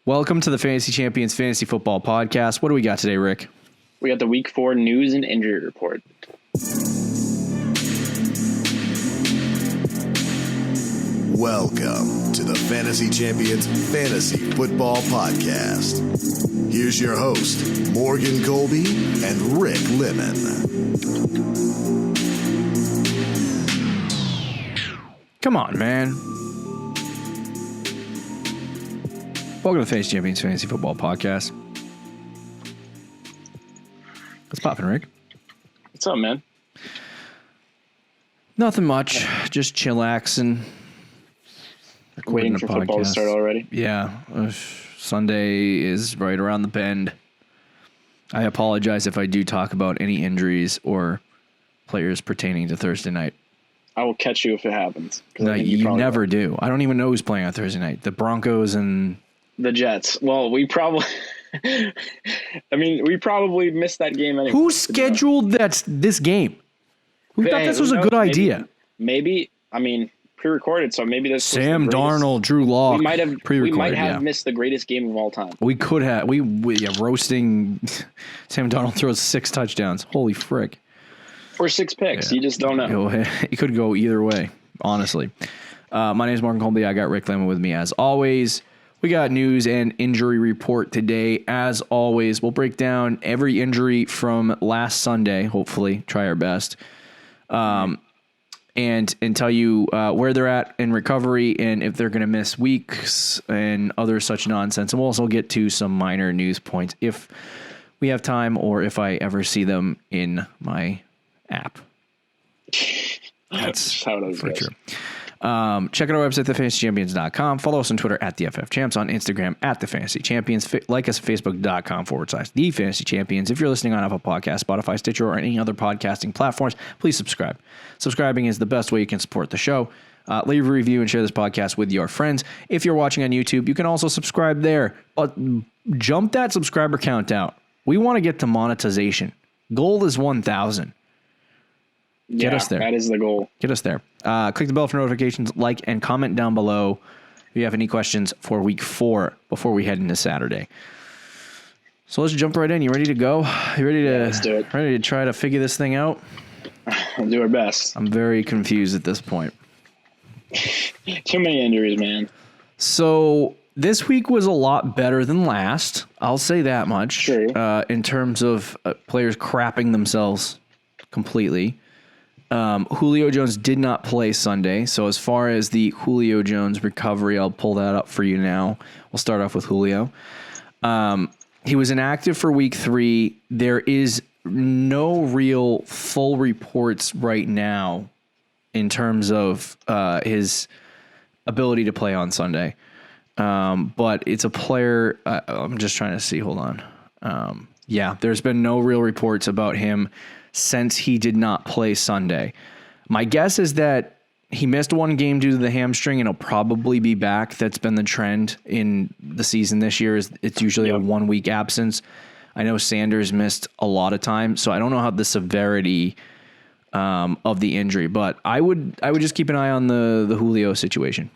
Welcome to the Fantasy Champions Fantasy Football Podcast. What do we got today, Rick? We got the Week 4 news and injury report. Welcome to the Fantasy Champions Fantasy Football Podcast. Here's your host, Morgan Colby and Rick Lemon. Come on, man. Welcome to the Fantasy Champions Fantasy Football Podcast. What's poppin', Rick? What's up, man? Nothing much. Just chillaxing. Waiting for football to start already. Yeah. Sunday is right around the bend. I apologize if I do talk about any injuries or players pertaining to Thursday night. I will catch you if it happens. No, you never do. I don't even know who's playing on Thursday night. The Broncos and the Jets. Well, we probably we probably missed that game anyway. Who scheduled this game? Who thought this was a good idea? Maybe pre-recorded, so maybe this Sam Darnold, Drew Lock. We might have pre-recorded, missed the greatest game of all time. We could have. Roasting Sam Darnold throws 6 touchdowns. Holy frick. Or 6 picks. Yeah. You just don't know. It could go either way, honestly. My name is Morgan Colby. I got Rick Lemon with me as always. We got news and injury report today. As always, we'll break down every injury from last Sunday, hopefully. Try our best. And tell you where they're at in recovery and if they're going to miss weeks and other such nonsense. And we'll also get to some minor news points if we have time or if I ever see them in my app. That's how it is for sure. Check out our website, thefantasychampions.com. Follow us on Twitter at the FFChamps, on Instagram at the Fantasy Champions. Like us at facebook.com/the Fantasy Champions. If you're listening on Apple Podcasts, Spotify, Stitcher, or any other podcasting platforms, please subscribe. Subscribing is the best way you can support the show. Leave a review and share this podcast with your friends. If you're watching on YouTube, you can also subscribe there. But jump that subscriber count out. We want to get to monetization. Goal is 1,000. Get us there. That is the goal. Get us there. Click the bell for notifications, like, and comment down below if you have any questions for week 4 before we head into Saturday. So let's jump right in. You ready to go? You ready to, let's do it. Ready to try to figure this thing out? We'll do our best. I'm very confused at this point. Too many injuries, man. So this week was a lot better than last. I'll say that much. True. In terms of players crapping themselves completely. Julio Jones did not play Sunday. So as far as the Julio Jones recovery, I'll pull that up for you now. We'll start off with Julio. He was inactive for week 3. There is no real full reports right now in terms of his ability to play on Sunday. But it's a player. I'm just trying to see. Hold on. There's been no real reports about him since he did not play Sunday. My guess is that he missed 1 game due to the hamstring and he'll probably be back. That's been the trend in the season this year. It's usually a 1-week absence. I know Sanders missed a lot of time, so I don't know how the severity of the injury, but I would just keep an eye on the Julio situation.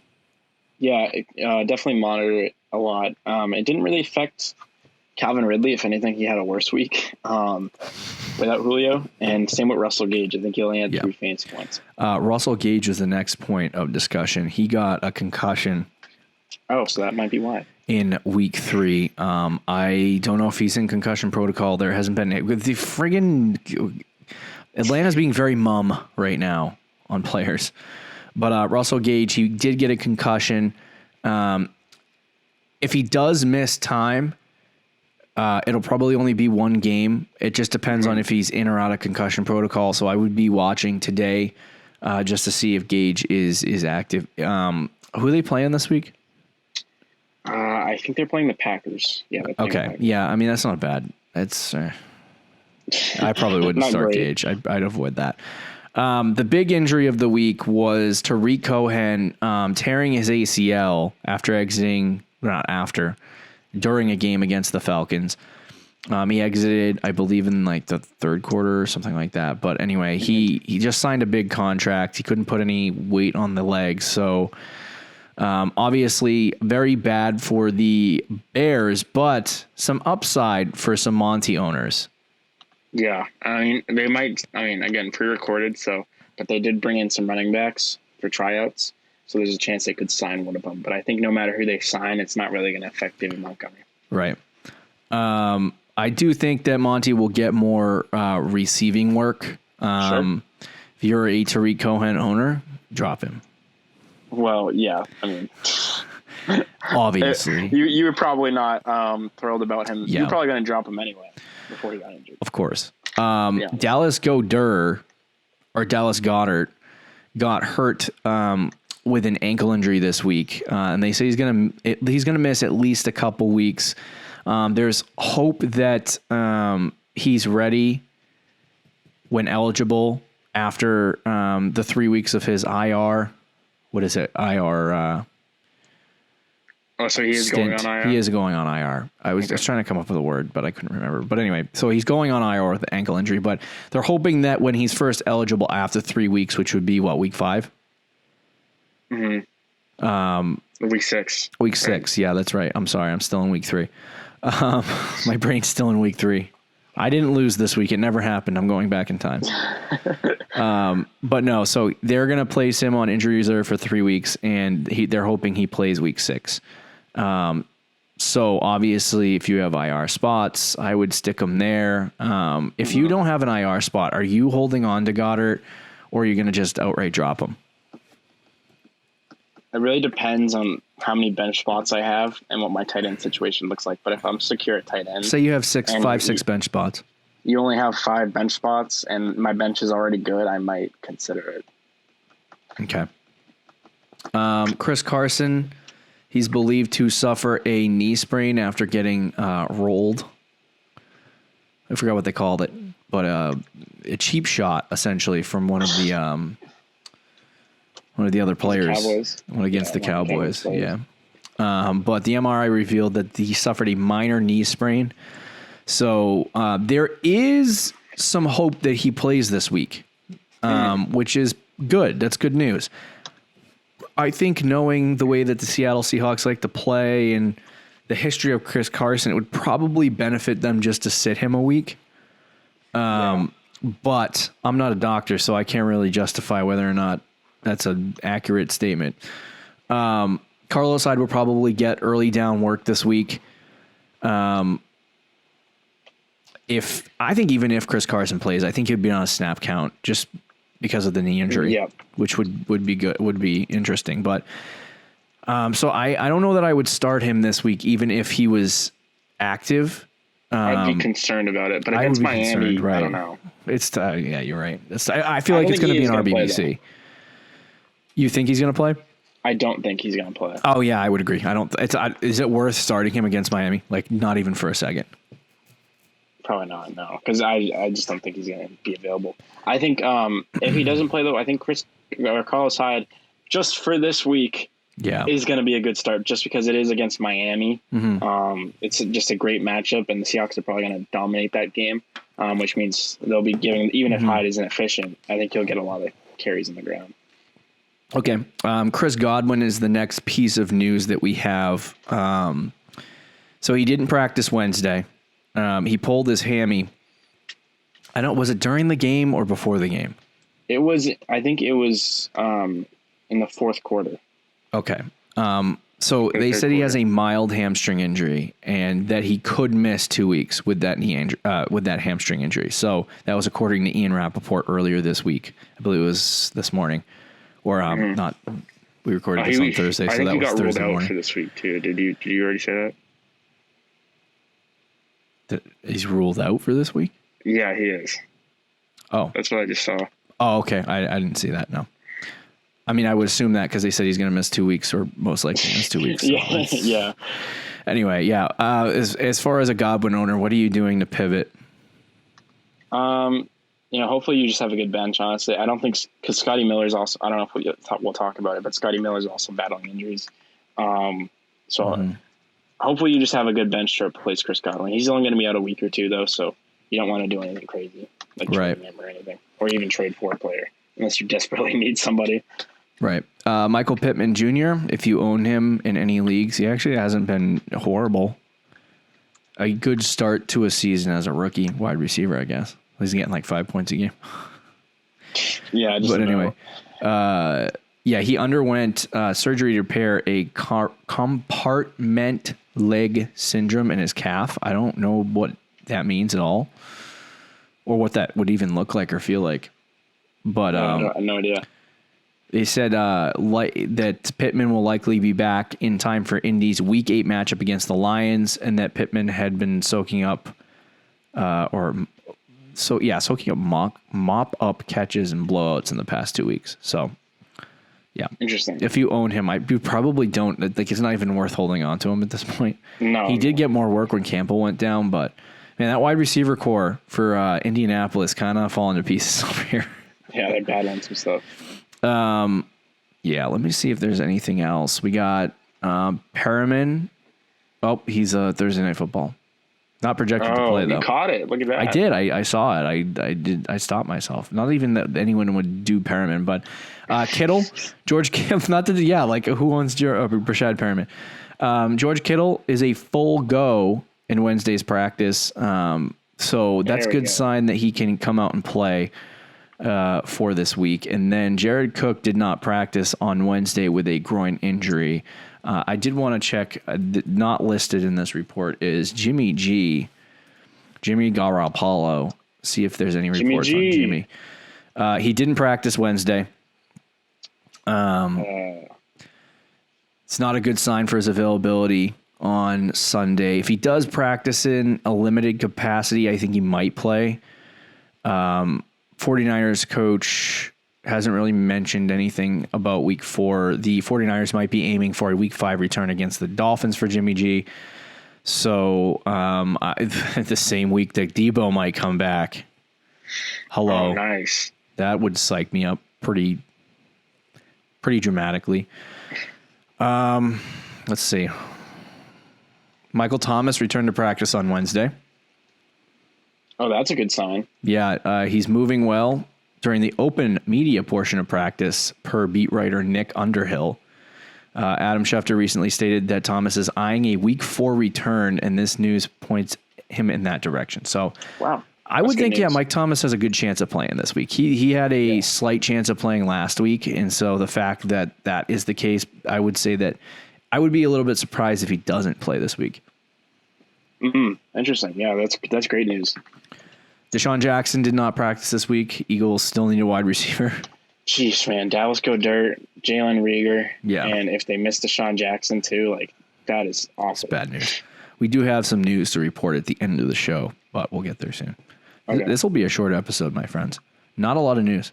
Yeah, definitely monitor it a lot. It didn't really affect Calvin Ridley. If anything, he had a worse week without Julio. And same with Russell Gage. I think he only had 3 fantasy points. Russell Gage is the next point of discussion. He got a concussion. Oh, so that might be why. In week 3. I don't know if he's in concussion protocol. There hasn't been with the friggin' Atlanta's being very mum right now on players. But Russell Gage, he did get a concussion. If he does miss time, it'll probably only be 1 game. It just depends on if he's in or out of concussion protocol. So I would be watching today just to see if Gage is active. Who are they playing this week? I think they're playing the Packers. Yeah. Okay. Yeah. I mean, that's not bad. It's I probably wouldn't start Gage. I'd avoid that. The big injury of the week was Tariq Cohen tearing his ACL during a game against the Falcons. He exited, I believe, in like the 3rd quarter or something like that. But anyway, he just signed a big contract. He couldn't put any weight on the legs, so Obviously, very bad for the Bears, but some upside for some Monty owners. Yeah, I mean, they might. I mean, again, pre-recorded, but they did bring in some running backs for tryouts, so there's a chance they could sign one of them. But I think no matter who they sign, it's not really going to affect David Montgomery. Right. I do think that Monty will get more receiving work. Sure. If you're a Tariq Cohen owner, drop him. Well, yeah. I mean, obviously, you were probably not thrilled about him. Yeah. You're probably going to drop him anyway before he got injured. Of course. Yeah. Dallas Goedert got hurt with an ankle injury this week, and they say he's gonna miss at least a couple weeks. There's hope that he's ready when eligible after the 3 weeks of his IR. What is it? IR. So he is stint. going on IR? He is going on IR. I was just trying to come up with a word, but I couldn't remember. But anyway, so he's going on IR with the ankle injury, but they're hoping that when he's first eligible after 3 weeks, which would be what, week 5? Mm-hmm. Week 6. Week 6. Yeah, that's right. I'm sorry. I'm still in week 3. My brain's still in week 3. I didn't lose this week. It never happened. I'm going back in time. But no, so they're going to place him on injury reserve for 3 weeks, and they're hoping he plays week 6. So obviously, if you have IR spots, I would stick him there. If you don't have an IR spot, are you holding on to Goddard, or are you going to just outright drop him? It really depends on how many bench spots I have and what my tight end situation looks like. But if I'm secure at tight end, say you have 6 bench spots. You only have 5 bench spots, and my bench is already good. I might consider it. Okay. Chris Carson, he's believed to suffer a knee sprain after getting rolled. I forgot what they called it, but a cheap shot essentially from one of the other players. One against the Cowboys. Yeah. But the MRI revealed that he suffered a minor knee sprain. So there is some hope that he plays this week, which is good. That's good news. I think knowing the way that the Seattle Seahawks like to play and the history of Chris Carson, it would probably benefit them just to sit him a week. But I'm not a doctor, so I can't really justify whether or not that's an accurate statement. Carlos Hyde will probably get early down work this week. Even if Chris Carson plays, I think he'd be on a snap count just because of the knee injury, which would be good, would be interesting. But so I don't know that I would start him this week, even if he was active. I'd be concerned about it, but against Miami, right. I don't know. Yeah, you're right. I feel like it's going to be an RBBC. You think he's going to play? I don't think he's going to play. Oh yeah, I would agree. Is it worth starting him against Miami? Like, not even for a second. Probably not, no, because I just don't think he's going to be available. I think if he doesn't play, though, I think Carlos Hyde, just for this week, is going to be a good start, just because it is against Miami. Mm-hmm. It's just a great matchup, and the Seahawks are probably going to dominate that game, which means they'll be giving, even if Hyde isn't efficient, I think he'll get a lot of carries in the ground. Okay. Chris Godwin is the next piece of news that we have. So he didn't practice Wednesday. He pulled his hammy. Was it during the game or before the game? I think it was in the fourth quarter. Okay. So they said he has a mild hamstring injury and that he could miss 2 weeks with that with that hamstring injury. So that was according to Ian Rappaport earlier this week. I believe it was this morning. Or not. We recorded this on Thursday, so that was Thursday morning. I think he got ruled out for this week too. Did you already say that? He's ruled out for this week? Yeah, he is. Oh, that's what I just saw. Oh, okay. I didn't see that. No. I mean, I would assume that because they said he's going to miss 2 weeks, or most likely miss 2 weeks. So yeah. Anyway, yeah. As far as a Godwin owner, what are you doing to pivot? Hopefully you just have a good bench, honestly. I don't think, because Scotty Miller's also, I don't know if we'll talk about it, but Scotty Miller's also battling injuries. Hopefully you just have a good bench to replace Chris Godwin. He's only going to be out a week or two, though, so you don't want to do anything crazy, like trade him or anything, or even trade for a player, unless you desperately need somebody. Right. Michael Pittman Jr., if you own him in any leagues, he actually hasn't been horrible. A good start to a season as a rookie wide receiver, I guess. He's getting like 5 points a game. Yeah, But anyway, he underwent surgery to repair a compartment leg syndrome in his calf. I don't know what that means at all, or what that would even look like or feel like. But I have no idea. They said that Pittman will likely be back in time for Indy's Week 8 matchup against the Lions, and that Pittman had been soaking up mop up catches and blowouts in the past 2 weeks. So, yeah. Interesting. If you own him, you probably don't. Like, it's not even worth holding on to him at this point. No. He did get more work when Campbell went down, but, man, that wide receiver core for Indianapolis kind of falling to pieces over here. Yeah, they're bad on some stuff. Let me see if there's anything else. We got Perriman. Oh, he's Thursday Night Football. Not projected to play, though. You caught it. Look at that. I did. I saw it. I stopped myself. Not even that anyone would do Perriman, but Kittle, George Kittle. Who owns Brashad Perriman? George Kittle is a full go in Wednesday's practice. So that's a good sign that he can come out and play for this week. And then Jared Cook did not practice on Wednesday with a groin injury. I did want to check, not listed in this report is Jimmy Garoppolo. See if there's any reports on Jimmy. He didn't practice Wednesday. It's not a good sign for his availability on Sunday. If he does practice in a limited capacity, I think he might play. 49ers coach hasn't really mentioned anything about week 4. The 49ers might be aiming for a week 5 return against the Dolphins for Jimmy G. So the same week that Debo might come back. Hello. Oh, nice. That would psych me up pretty dramatically. Let's see. Michael Thomas returned to practice on Wednesday. Oh, that's a good sign. Yeah, he's moving well during the open media portion of practice, per beat writer Nick Underhill. Adam Schefter recently stated that Thomas is eyeing a week 4 return, and this news points him in that direction. So, wow. I would think, Mike Thomas has a good chance of playing this week. He had a slight chance of playing last week, and so the fact that that is the case, I would say that I would be a little bit surprised if he doesn't play this week. Mm-hmm. Interesting. Yeah, that's great news. Deshaun Jackson did not practice this week. Eagles still need a wide receiver. Jeez, man. Dallas Goedert, Jalen Reagor. Yeah. And if they miss Deshaun Jackson too, that is awesome. It's bad news. We do have some news to report at the end of the show, but we'll get there soon. Okay. This will be a short episode, my friends. Not a lot of news.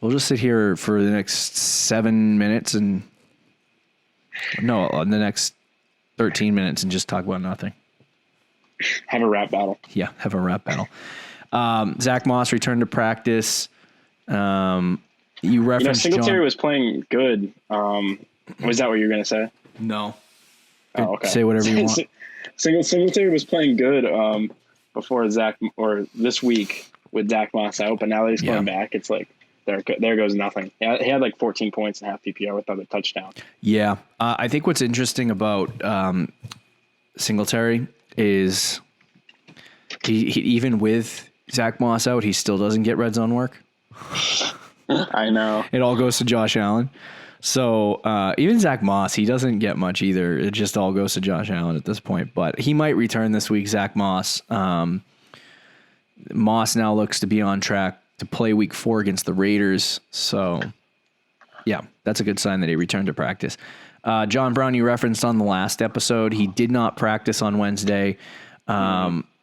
We'll just sit here for the next 7 minutes the next 13 minutes and just talk about nothing. Have a rap battle. Yeah, have a rap battle. Zach Moss returned to practice. You referenced Singletary was playing good. Was that what you were going to say? No. Oh, okay. Say whatever you want. Singletary was playing good before this week with Zach Moss out, but now that he's coming back, it's like there goes nothing. He had 14 points and half PPR without a touchdown. Yeah. I think what's interesting about Singletary is he even with Zach Moss out, he still doesn't get red zone work. I know. It all goes to Josh Allen. So even Zach Moss, he doesn't get much either. It just all goes to Josh Allen at this point. But he might return this week, Zach Moss. Moss now looks to be on track to play week 4 against the Raiders. So, yeah, that's a good sign that he returned to practice. John Brown, you referenced on the last episode, he did not practice on Wednesday.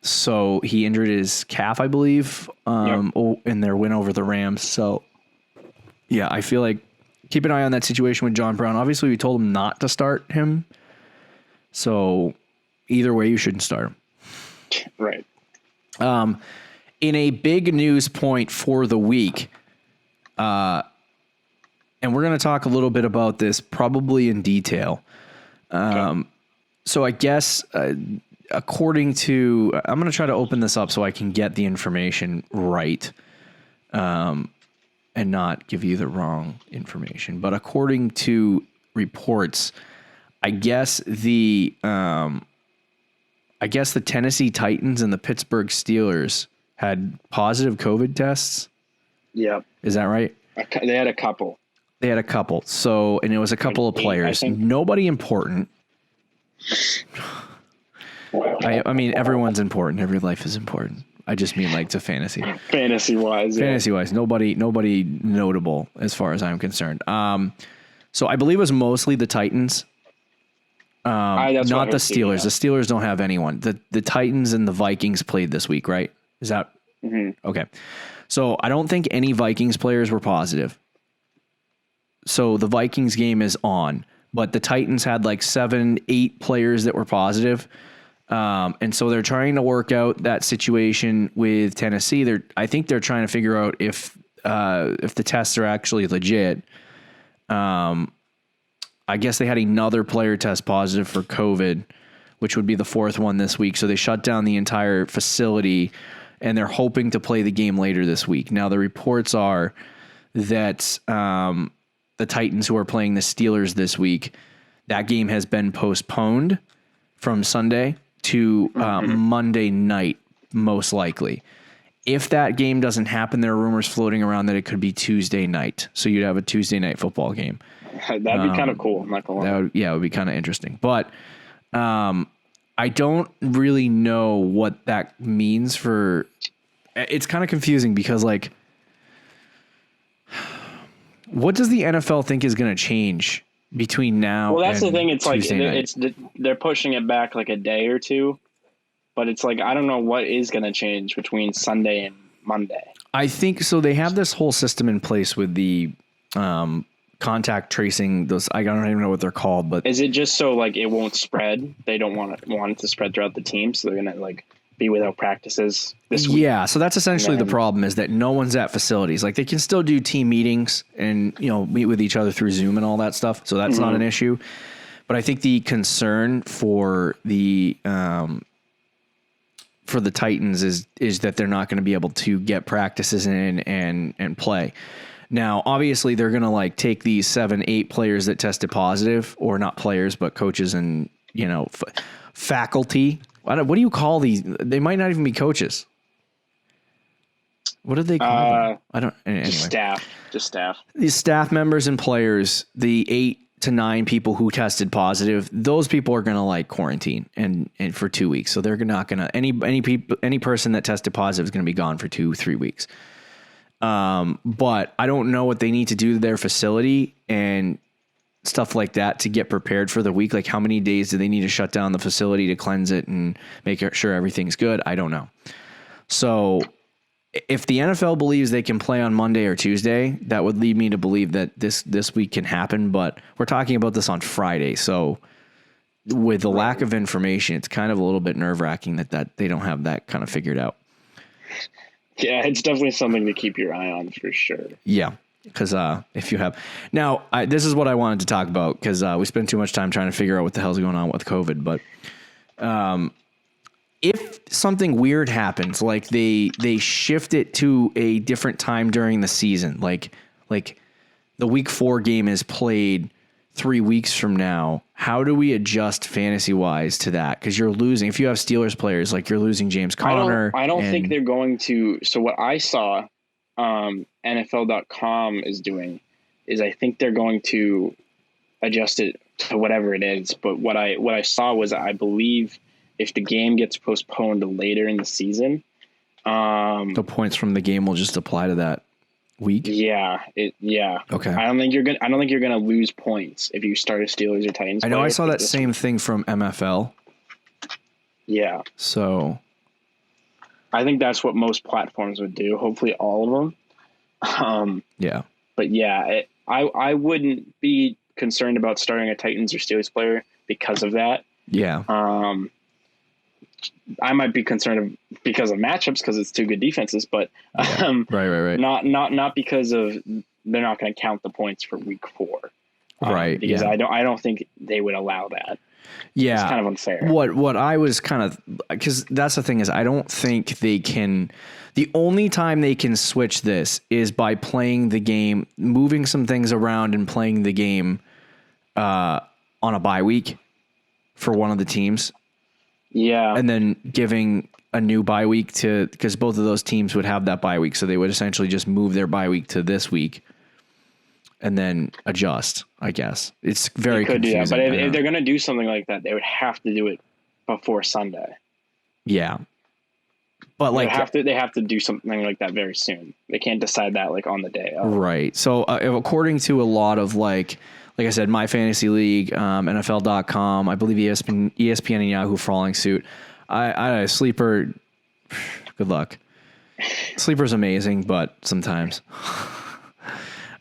So he injured his calf, I believe, in their win over the Rams. So, yeah, I feel like keep an eye on that situation with John Brown. Obviously, we told him not to start him. So either way, you shouldn't start him. Right. In a big news point for the week, and we're going to talk a little bit about this probably in detail. So I guess according to, I'm going to try to open this up so I can get the information right. And and not give you the wrong information. But according to reports, I guess the Tennessee Titans and the Pittsburgh Steelers had positive COVID tests. Yep. Is that right? They had a couple. They had a couple. So, and it was a couple of players. Nobody important. I mean, everyone's important. Every life is important. I just mean like to fantasy. Fantasy-wise. Fantasy-wise, nobody notable as far as I'm concerned. So I believe it was mostly the Titans. Not the Steelers. The Steelers don't have anyone. The Titans and the Vikings played this week, right? Is that okay? So I don't think any Vikings players were positive. So the Vikings game is on, but the Titans had like 7-8 players that were positive. And so they're trying to work out that situation with Tennessee. I think they're trying to figure out if the tests are actually legit. I guess they had another player test positive for COVID, which would be the fourth one this week. So they shut down the entire facility, and they're hoping to play the game later this week. Now the reports are that the Titans, who are playing the Steelers this week, that game has been postponed from Sunday to Monday night, most likely. If that game doesn't happen, there are rumors floating around that it could be Tuesday night. So you'd have a Tuesday night football game. That'd be kind of cool. I'm not gonna lie. It would be kind of interesting. But I don't really know what that means for. It's kind of confusing because, like, what does the NFL think is going to change between now? Well, that's and the thing. It's Tuesday like they're pushing it back like a day or two, but it's like I don't know what is going to change between Sunday and Monday. I think so. They have this whole system in place with the contact tracing. Those I don't even know what they're called, but is it just so like it won't spread? They don't want it to spread throughout the team, so they're going to like be without practices this week. Yeah, so that's essentially the problem, is that no one's at facilities. Like, they can still do team meetings and, meet with each other through Zoom and all that stuff. So that's not an issue. But I think the concern for the Titans is that they're not going to be able to get practices in and play. Now, obviously, they're going to like take these 7-8 players that tested positive, or not players, but coaches and, faculty. What do you call these? They might not even be coaches. What do they call them? I don't. Anyway. Just staff. These staff members and players, the 8 to 9 people who tested positive, those people are going to like quarantine and for 2 weeks. So they're not going to any person that tested positive is going to be gone for 2-3 weeks. But I don't know what they need to do to their facility and stuff like that to get prepared for the week. Like, how many days do they need to shut down the facility to cleanse it and make sure everything's good? I don't know. So if the NFL believes they can play on Monday or Tuesday, that would lead me to believe that this week can happen. But we're talking about this on Friday. So with the lack of information, it's kind of a little bit nerve-wracking that they don't have that kind of figured out. Yeah, it's definitely something to keep your eye on for sure. Yeah. Because if you have now, this is what I wanted to talk about, because we spent too much time trying to figure out what the hell's going on with COVID. But if something weird happens, like they shift it to a different time during the season, like the week 4 game is played 3 weeks from now, how do we adjust fantasy wise to that? Because you're losing, if you have Steelers players, like you're losing James Conner. I don't think they're going to. So what I saw. NFL.com is doing is I think they're going to adjust it to whatever it is. But what I saw was, I believe if the game gets postponed later in the season, the points from the game will just apply to that week. Yeah. Okay. I don't think you're gonna lose points if you start a Steelers or Titans. I know I saw that same thing from MFL. Yeah. So I think that's what most platforms would do. Hopefully all of them. Yeah. But yeah, I wouldn't be concerned about starting a Titans or Steelers player because of that. Yeah. I might be concerned because of matchups, because it's 2 good defenses, but right. Not because of they're not going to count the points for week 4. Right. Because I don't think they would allow that. Yeah. It's kind of unfair. What I was kind of, because that's the thing is, I don't think they can. The only time they can switch this is by playing the game, moving some things around, and playing the game on a bye week for one of the teams. Yeah. And then giving a new bye week because both of those teams would have that bye week, so they would essentially just move their bye week to this week. And then adjust, I guess. It's very confusing. But if they're going to do something like that, they would have to do it before Sunday. Yeah. But like they have to do something like that very soon. They can't decide that like on the day of. Right. So according to a lot of like I said, My Fantasy League, NFL.com, I believe ESPN and Yahoo following suit. I Sleeper, good luck. Sleeper's amazing, but sometimes.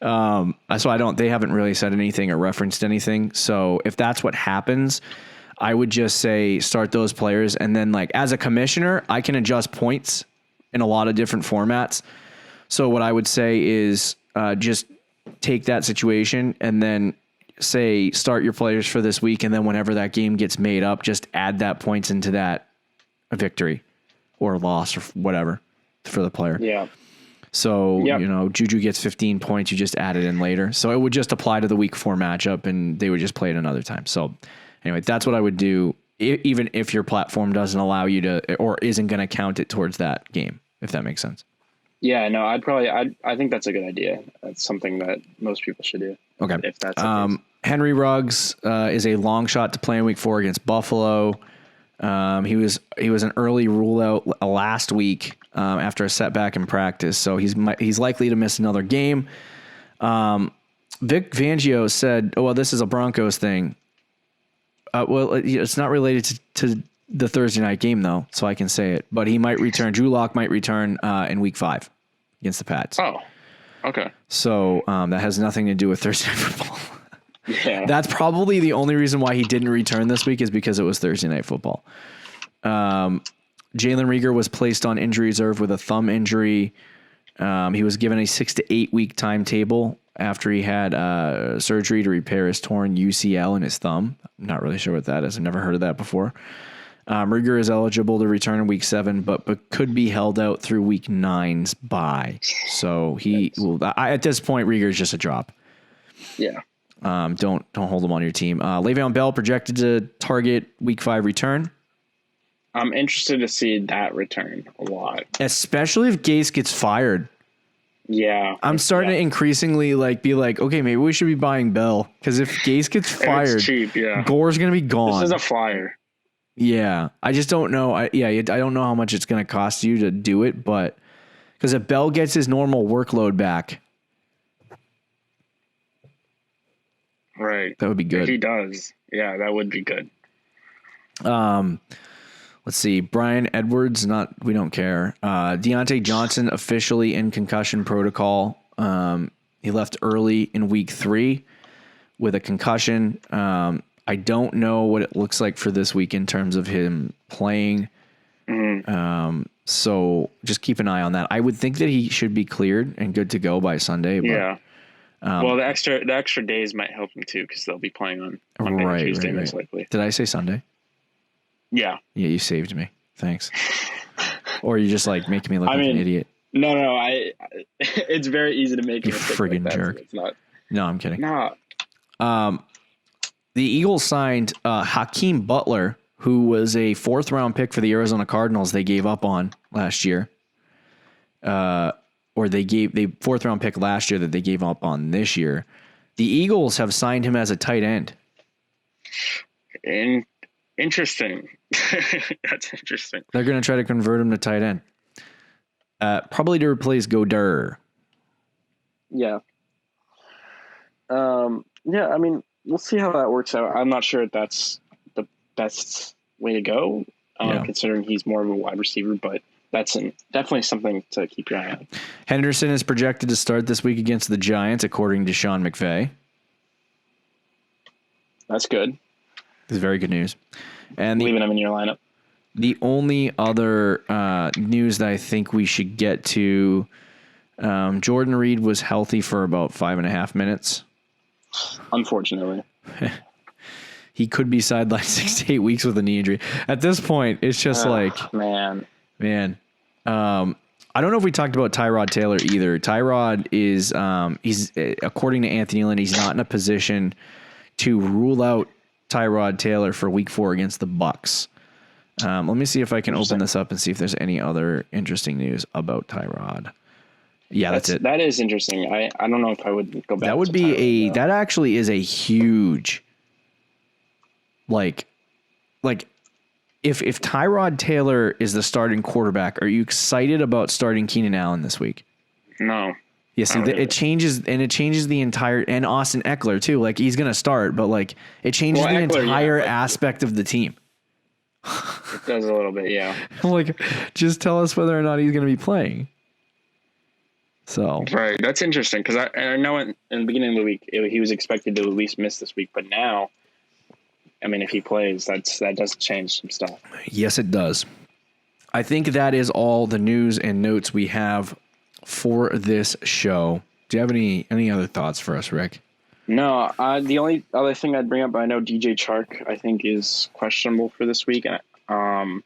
So they haven't really said anything or referenced anything. So if that's what happens, I would just say start those players. And then like as a commissioner, I can adjust points in a lot of different formats. So what I would say is just take that situation and then say start your players for this week. And then whenever that game gets made up, just add that points into that victory or loss or whatever for the player. Yeah. So, Juju gets 15 points. You just add it in later. So it would just apply to the week 4 matchup and they would just play it another time. So anyway, that's what I would do. Even if your platform doesn't allow you to, or isn't going to count it towards that game, if that makes sense. Yeah, no, I think that's a good idea. That's something that most people should do. Okay. If that's the case. Henry Ruggs is a long shot to play in week 4 against Buffalo. He was an early rule out last week after a setback in practice, so he's likely to miss another game. Vic Fangio said, "Oh well, this is a Broncos thing." Well, it's not related to the Thursday night game though, so I can say it. But he might return. Drew Lock might return in week 5 against the Pats. Oh, okay. So that has nothing to do with Thursday Night Football. Yeah. That's probably the only reason why he didn't return this week is because it was Thursday Night Football. Jalen Reagor was placed on injury reserve with a thumb injury. He was given a 6 to 8 week timetable after he had surgery to repair his torn UCL in his thumb. I'm not really sure what that is. I've never heard of that before. Reagor is eligible to return in week 7, but could be held out through week 9's bye. So he will. At this point, Reagor is just a drop. Yeah. Don't hold him on your team. Le'Veon Bell projected to target week 5 return. I'm interested to see that return a lot, especially if Gase gets fired. Yeah, I'm starting to increasingly be like, okay, maybe we should be buying Bell because if Gase gets fired, it's cheap. Yeah, Gore's gonna be gone. This is a flyer. Yeah, I just don't know. I don't know how much it's gonna cost you to do it, but because if Bell gets his normal workload back. Right. That would be good. If he does. Yeah, that would be good. Let's see. Brian Edwards, we don't care. Deontay Johnson officially in concussion protocol. He left early in week 3 with a concussion. I don't know what it looks like for this week in terms of him playing. Mm-hmm. So just keep an eye on that. I would think that he should be cleared and good to go by Sunday. But, yeah. Well, the extra days might help him too because they'll be playing on Monday and Tuesday most likely. Did I say Sunday? Yeah. Yeah, you saved me. Thanks. Or you just making me look like an idiot. No. It's very easy to make you friggin' jerk. So it's not. No, I'm kidding. Nah. The Eagles signed Hakeem Butler, who was a 4th round pick for the Arizona Cardinals. They gave up on last year. Or they 4th round pick last year that they gave up on this year. The Eagles have signed him as a tight end. Interesting. That's interesting. They're going to try to convert him to tight end. Probably to replace Goddard. Yeah. Yeah, I mean, we'll see how that works out. I'm not sure if that's the best way to go, considering he's more of a wide receiver, but that's definitely something to keep your eye on. Henderson is projected to start this week against the Giants, according to Sean McVay. That's good. It's very good news. And leaving him in your lineup. The only other news that I think we should get to, Jordan Reed was healthy for about 5.5 minutes. Unfortunately. he could be sidelined 6 to 8 weeks with a knee injury. At this point, it's just man. I don't know if we talked about Tyrod Taylor either. Tyrod is, he's according to Anthony Lynn, he's not in a position to rule out Tyrod Taylor for Week 4 against the Bucs. Let me see if I can open this up and see if there's any other interesting news about Tyrod. Yeah, that's it. That is interesting. I don't know if I would go back. That would be that actually is a huge, like if Tyrod Taylor is the starting quarterback, are you excited about starting Keenan Allen this week? No. Yeah, see, it changes the entire, and Austin Eckler too. Like, he's going to start, but like, it changes the entire aspect of the team. It does a little bit, yeah. Like, just tell us whether or not he's going to be playing. So right, that's interesting because I know in the beginning of the week he was expected to at least miss this week, but now, I mean, if he plays, that does change some stuff. Yes, it does. I think that is all the news and notes we have for this show. Do you have any other thoughts for us, Rick? No, the only other thing I'd bring up, I know DJ Chark, I think, is questionable for this week. I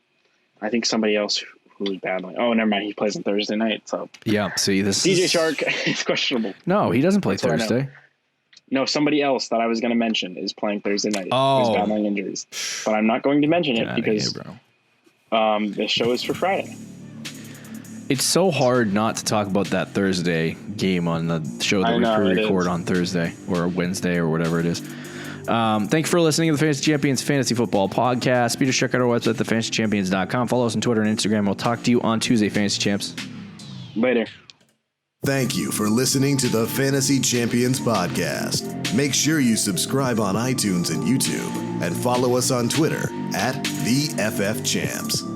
think somebody else who's battling. Oh, never mind. He plays on Thursday night. So yeah, see, this DJ Chark is questionable. No, he doesn't play Thursday. No, somebody else that I was going to mention is playing Thursday night. Oh. Who's battling injuries, but I'm not going to mention it because this show is for Friday. It's so hard not to talk about that Thursday game on the show that we pre-record on Thursday or Wednesday or whatever it is. Thanks for listening to the Fantasy Champions Fantasy Football Podcast. Be sure to check out our website, thefantasychampions.com. Follow us on Twitter and Instagram. We'll talk to you on Tuesday, Fantasy Champs. Later. Thank you for listening to the Fantasy Champions Podcast. Make sure you subscribe on iTunes and YouTube and follow us on Twitter @TheFFChamps.